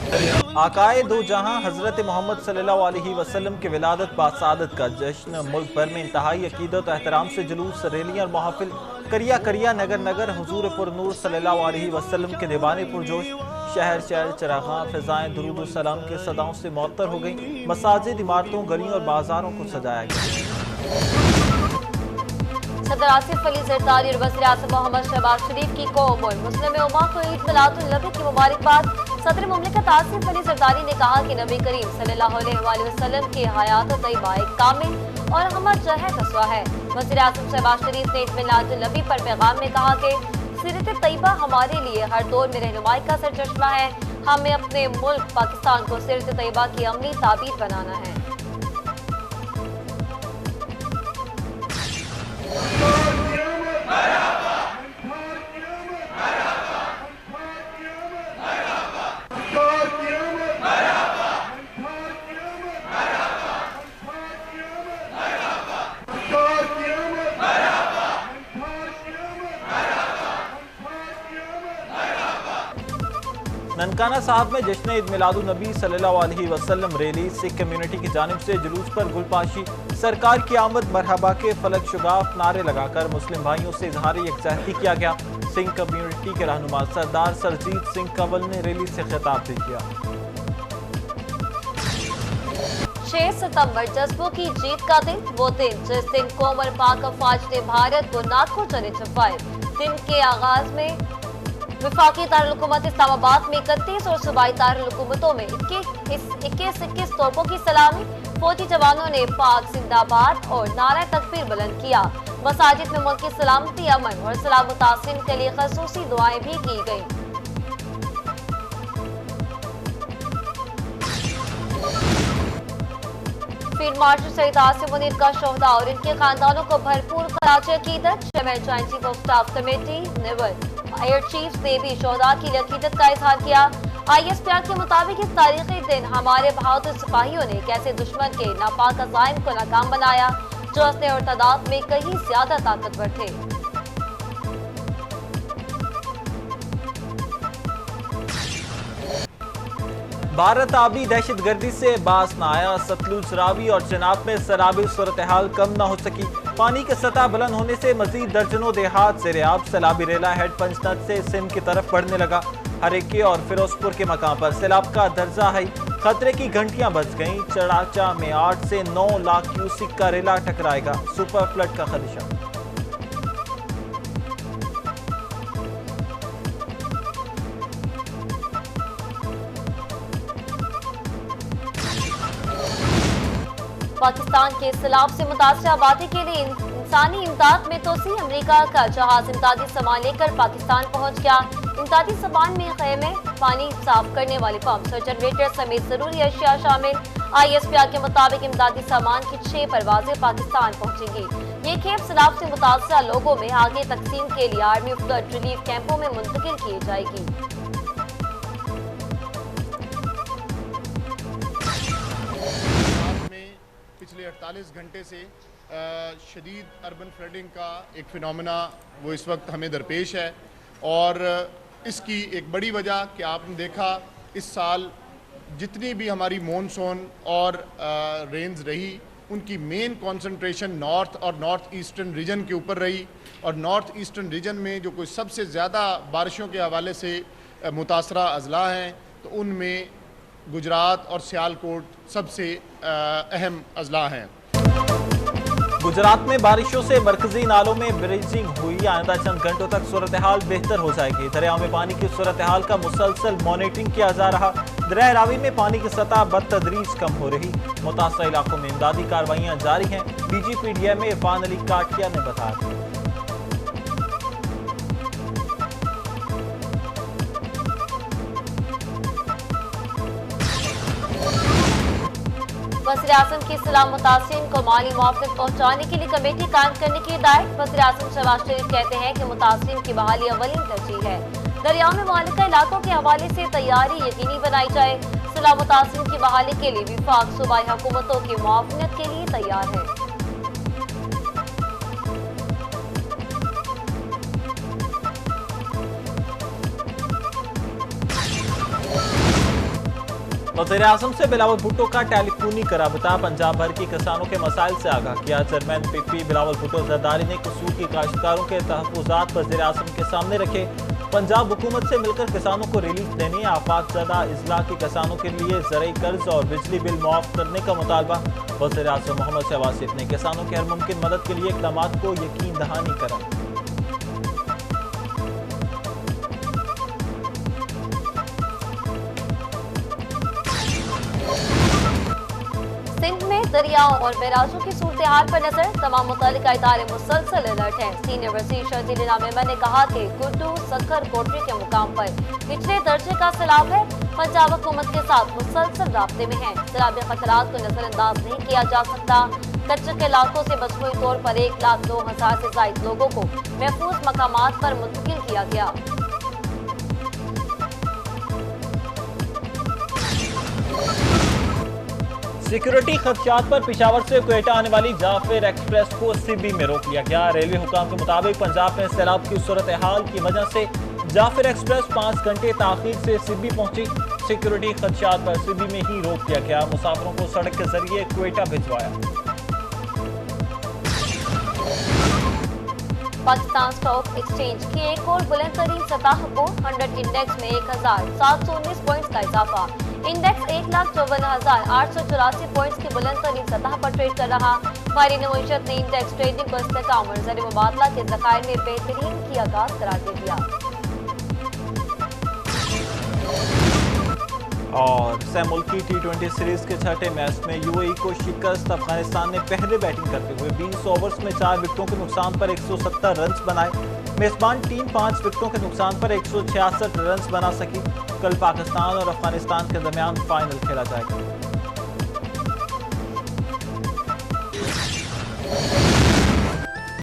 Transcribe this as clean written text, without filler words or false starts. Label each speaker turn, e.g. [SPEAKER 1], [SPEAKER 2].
[SPEAKER 1] आकाए दो जहां हजरत मोहम्मद सल्लल्लाहु अलैहि वसल्लम के विलादत बासादत का जश्न मुल्क भर में इंतहाई अकीदत एहतराम से जुलूस, रैलियां और महफिल, करिया करिया नगर नगर हुजूर पुरनूर सल्लल्लाहु अलैहि वसल्लम के दीवाने पुरजोश। शहर शहर चरागां फिजाएं दुरूद और सलाम के सदाओं से मुअत्तर हो गई। मसाजिद, इमारतों, गलियों और बाजारों को सजाया गया।
[SPEAKER 2] सदर आसिफ अली जरदारी और वज़ीर आज़म मोहम्मद शहबाज शरीफ की कौम और मुस्लिम उम्मा को ईद मिलादुन्नबी की मुबारकबाद। सदर मुमलिकत आसिफ अली जरदारी ने कहा कि नबी करीम सल्लल्लाहु अलैहि वसल्लम की हयात तैयबा एक कामिल और हमत जह कस्वा है। वज़ीर आज़म शहबाज शरीफ ने ईद मिलादुन्नबी पर पैगाम में कहा कि सीरत तैयबा हमारे लिए हर दौर में रहनुमाई का सरचश्मा है। हमें अपने मुल्क पाकिस्तान को सीरत तैयबा की अमली ताबीर बनाना है।
[SPEAKER 1] ननकाना साहब में जश्न ईद मिलादुन्नबी सल्लल्लाहु अलैहि वसल्लम रैली, सिख कम्युनिटी की जानिब से जुलूस पर गुलपाशी, सरकार की आमद मरहबा के फलक शुगाफ नारे लगाकर मुस्लिम भाइयों से इजहार यकजहती किया गया। सिंह कम्युनिटी के रहनुमा सरदार सरजीत सिंह कंवल ने रैली से खिताब भी किया।
[SPEAKER 2] 6 सितंबर जज्बों की जीत का दिन, वो दिन जिस दिन कौम और पाक अफवाज ने भारत को नाक को चने छुपाए। दिन के आगाज में वफाकी दारुल-हुकूमत इस्लामाबाद में 31 और सूबाई दारुल-हुकूमतों में 21 तोपों की सलामी। फौजी जवानों ने पाक जिंदाबाद और नारा तकबीर बुलंद किया। मसाजिद में मुल्क की सलामती, अमन और सलाम मुतासिन के लिए खसूसी दुआएं भी की गई। फील्ड मार्शल सईद आसिम मुनीर का शोहदा और इनके खानदानों को भरपूर खराज अकीदत। Chairman joint chief of staff committee naval air chief ने भी शोहदा की अकीदत का इजहार किया। ISPR के मुताबिक इस तारीखी दिन हमारे बहादुर सिपाहियों ने कैसे दुश्मन के नापाक अज़ाइम को नाकाम बनाया, जो असले और तादाद में कहीं ज्यादा ताकतवर थे।
[SPEAKER 1] भारत आबी दहशत गर्दी से बास न आया। सतलुज, रावी और चनाब में सैलाबी सूरत हाल कम न हो सकी। पानी की सतह बुलंद होने से मजीद दर्जनों देहात ज़ेर-ए-आब। सैलाबी रेला हेड पंचनद से सिंध की तरफ बढ़ने लगा। हरेके और फिरोजपुर के मकाम पर सैलाब का दर्जा है। खतरे की घंटियां बज गईं। चड़ाचा में 8 से 9 लाख क्यूसिक का रेला टकराएगा। सुपर फ्लड का खदशा।
[SPEAKER 2] पाकिस्तान के सैलाब से मुतासर आबादी के लिए इंसानी इमदाद में तोसी। अमेरिका का जहाज इमदादी सामान लेकर पाकिस्तान पहुंच गया। इमदादी सामान में खेमे, पानी साफ करने वाले पंप और जनरेटर समेत जरूरी अशिया शामिल। ISPR के मुताबिक इमदादी सामान की 6 परवाजें पाकिस्तान पहुंचेंगी। ये खेप सैलाब से मुतासर लोगों में आगे तकसीम के लिए आर्मी फ्लड रिलीफ कैंपों में मुंतकिल की जाएगी।
[SPEAKER 3] पिछले 48 घंटे से शदीद अर्बन फ्लडिंग का एक फिनोमेना वो इस वक्त हमें दरपेश है। और इसकी एक बड़ी वजह कि आपने देखा इस साल जितनी भी हमारी मॉनसून और रेंज रही, उनकी मेन कंसंट्रेशन नॉर्थ और नॉर्थ ईस्टर्न रीजन के ऊपर रही। और नॉर्थ ईस्टर्न रीजन में जो कोई सबसे ज़्यादा बारिशों के हवाले से मुतासरा अजला हैं, तो उनमें गुजरात और सियालकोट सबसे अहम अजला हैं।
[SPEAKER 1] गुजरात में बारिशों से मरकजी नालों में ब्रीजिंग हुई। आइंदा चंद घंटों तक सूरत हाल बेहतर हो जाएगी। दरियाओं में पानी की सूरत हाल का मुसलसल मॉनिटरिंग किया जा रहा। दरिया रावी में पानी की सतह बदतदरीज कम हो रही। मुतासर इलाकों में इमदादी कार्रवाइयां जारी हैं। DGPDM इरफान अली काटिया ने बताया।
[SPEAKER 2] वज़ीर आज़म की सलाम मुतासिन को माली मुआवजा पहुँचाने के लिए कमेटी कायम करने की हिदायत। वज़ीर आज़म शहबाज शरीफ कहते हैं कि मुतासिन की बहाली अवलीन तरजीह है। दरियाओं में मुअल्लिका इलाकों के हवाले से तैयारी यकीनी बनाई जाए। सलाम मुतासिन की बहाली के लिए विफाक सूबाई हुकूमतों की मुआवनत के लिए तैयार है।
[SPEAKER 1] वज़ीर-ए-आज़म से बिलावल भुट्टो का टेलीफोनी राबता, पंजाब भर के किसानों के मसाइल से आगाह किया। चेयरमैन पीपी बिलावल भुट्टो जरदारी ने कसूर की काश्तकारों के तहफ़्फ़ुज़ात वज़ीर-ए-आज़म के सामने रखे। पंजाब हुकूमत से मिलकर किसानों को रिलीफ देने, आफात ज़दा अजला के किसानों के लिए ज़रई कर्ज और बिजली बिल मुआफ़ करने का मुतालबा। वज़ीर-ए-आज़म मोहम्मद शहबाज शरीफ ने किसानों की हर मुमकिन मदद के लिए इक़दामात को यकीन दहानी कराई।
[SPEAKER 2] सिंध में दरियाओं और बैराजों की सूरत हाल पर नजर, तमाम मुतल्लिका इदारे मुसलसल अलर्ट हैं। सीनियर वज़ीर शहजील इनाम ने कहा कि गुड्डू सक्खर कोटरी के मुकाम पर निचले दर्जे का सैलाब है। पंजाब हुकूमत के साथ मुसलसल राब्ते में है। सैलाबी खतरात को नजरअंदाज नहीं किया जा सकता। कच्चे के इलाकों से मजमूई तौर पर 1,02,000 से ज्यादा लोगों को महफूज मकामात पर मुंतकिल किया गया।
[SPEAKER 1] सिक्योरिटी खदशात पर पेशावर से क्वेटा आने वाली जाफिर एक्सप्रेस को सिब्बी में रोक लिया गया। रेलवे हुकाम के मुताबिक पंजाब में सैलाब की सूरत हाल की वजह से जाफिर एक्सप्रेस 5 घंटे ताखीर से सिब्बी पहुंची। सिक्योरिटी खदशात पर सिब्बी में ही रोक दिया गया। मुसाफिरों को सड़क के जरिए क्वेटा भिजवाया।
[SPEAKER 2] पाकिस्तान स्टॉक एक्सचेंज की एक और बुलंद तरीन सतह को 100 इंडेक्स में 1,719 पॉइंट्स का इजाफा। इंडेक्स 1,54,884 पॉइंट्स की बुलंद तरीन सतह पर ट्रेड कर रहा। मारी नमोशत ने इंडेक्स ट्रेडिंग को इस्तेकाम और ज़र मुबादला के ज़खायर में बेहतरीन की आगाज करार दे दिया।
[SPEAKER 1] और सहमुल्की T20 सीरीज के छठे मैच में यूएई को शिकस्त। अफगानिस्तान ने पहले बैटिंग करते हुए 20 ओवर्स में 4 विकेटों के नुकसान पर 170 रन बनाए। मेजबान टीम 5 विकेटों के नुकसान पर 166 रन बना सकी। कल पाकिस्तान और अफगानिस्तान के दरमियान फाइनल खेला जाएगा।